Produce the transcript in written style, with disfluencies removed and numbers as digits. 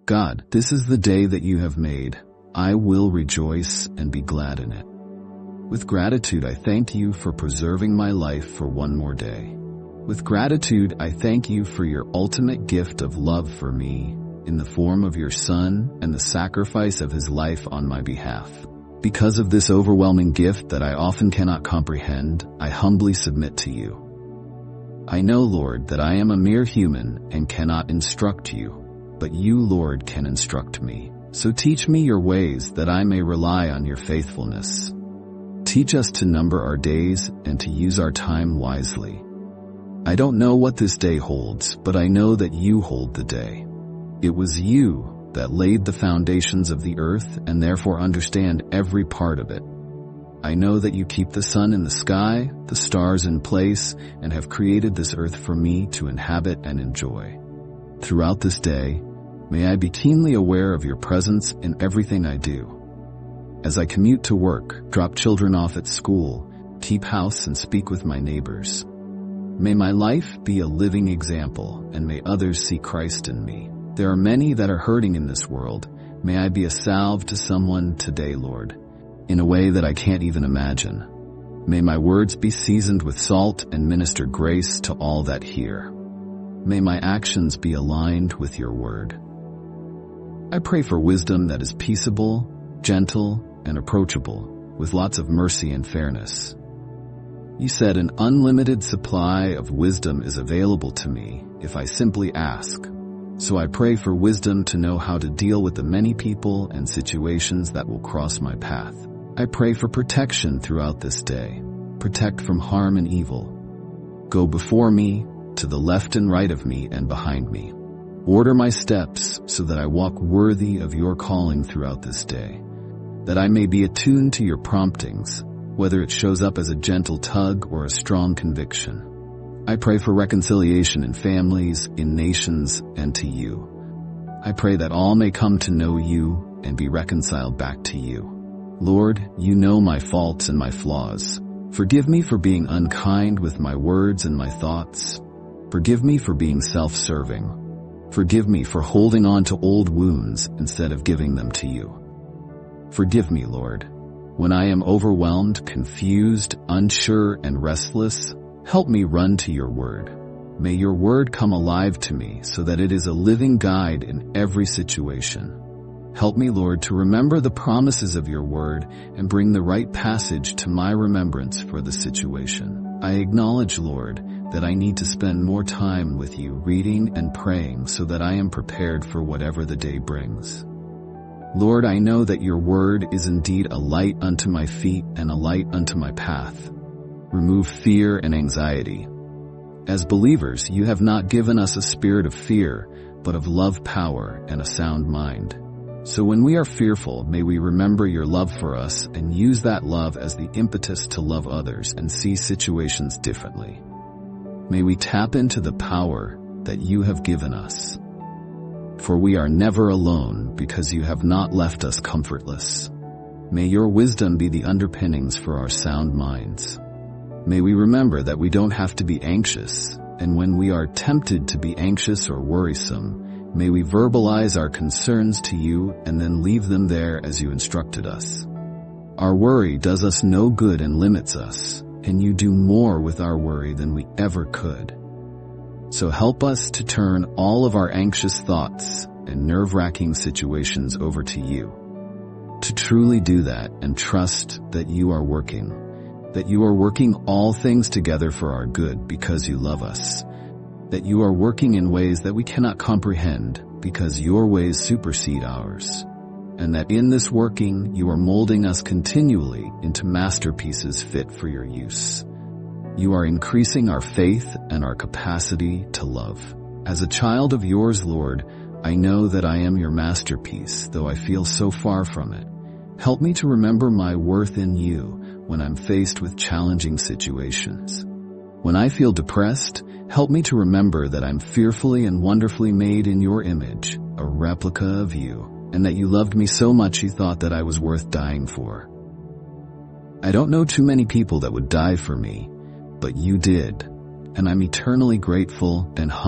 God, this is the day that you have made. I will rejoice and be glad in it. With gratitude, I thank you for preserving my life for one more day. With gratitude, I thank you for your ultimate gift of love for me in the form of your Son and the sacrifice of his life on my behalf. Because of this overwhelming gift that I often cannot comprehend, I humbly submit to you. I know, Lord, that I am a mere human and cannot instruct you, but you, Lord, can instruct me. So teach me your ways that I may rely on your faithfulness. Teach us to number our days and to use our time wisely. I don't know what this day holds, but I know that you hold the day. It was you that laid the foundations of the earth and therefore understand every part of it. I know that you keep the sun in the sky, the stars in place, and have created this earth for me to inhabit and enjoy. Throughout this day, may I be keenly aware of your presence in everything I do. As I commute to work, drop children off at school, keep house and speak with my neighbors. May my life be a living example, and may others see Christ in me. There are many that are hurting in this world. May I be a salve to someone today, Lord, in a way that I can't even imagine. May my words be seasoned with salt and minister grace to all that hear. May my actions be aligned with your word. I pray for wisdom that is peaceable, gentle, and approachable, with lots of mercy and fairness. You said an unlimited supply of wisdom is available to me if I simply ask. So I pray for wisdom to know how to deal with the many people and situations that will cross my path. I pray for protection throughout this day. Protect from harm and evil. Go before me, to the left and right of me and behind me. Order my steps so that I walk worthy of your calling throughout this day, that I may be attuned to your promptings, whether it shows up as a gentle tug or a strong conviction. I pray for reconciliation in families, in nations, and to you. I pray that all may come to know you and be reconciled back to you. Lord, you know my faults and my flaws. Forgive me for being unkind with my words and my thoughts. Forgive me for being self-serving. Forgive me for holding on to old wounds instead of giving them to you. Forgive me, Lord. When I am overwhelmed, confused, unsure, and restless, help me run to your word. May your word come alive to me so that it is a living guide in every situation. Help me, Lord, to remember the promises of your word and bring the right passage to my remembrance for the situation. I acknowledge, Lord, that I need to spend more time with you reading and praying so that I am prepared for whatever the day brings. Lord, I know that your word is indeed a light unto my feet and a light unto my path. Remove fear and anxiety. As believers, you have not given us a spirit of fear, but of love, power, and a sound mind. So when we are fearful, may we remember your love for us and use that love as the impetus to love others and see situations differently. May we tap into the power that you have given us. For we are never alone because you have not left us comfortless. May your wisdom be the underpinnings for our sound minds. May we remember that we don't have to be anxious, and when we are tempted to be anxious or worrisome, may we verbalize our concerns to you and then leave them there as you instructed us. Our worry does us no good and limits us, and you do more with our worry than we ever could. So help us to turn all of our anxious thoughts and nerve-wracking situations over to you. To truly do that and trust that you are working all things together for our good because you love us. That you are working in ways that we cannot comprehend because your ways supersede ours. And that in this working, you are molding us continually into masterpieces fit for your use. You are increasing our faith and our capacity to love. As a child of yours, Lord, I know that I am your masterpiece, though I feel so far from it. Help me to remember my worth in you when I'm faced with challenging situations. When I feel depressed, help me to remember that I'm fearfully and wonderfully made in your image, a replica of you, and that you loved me so much you thought that I was worth dying for. I don't know too many people that would die for me, but you did, and I'm eternally grateful and humble.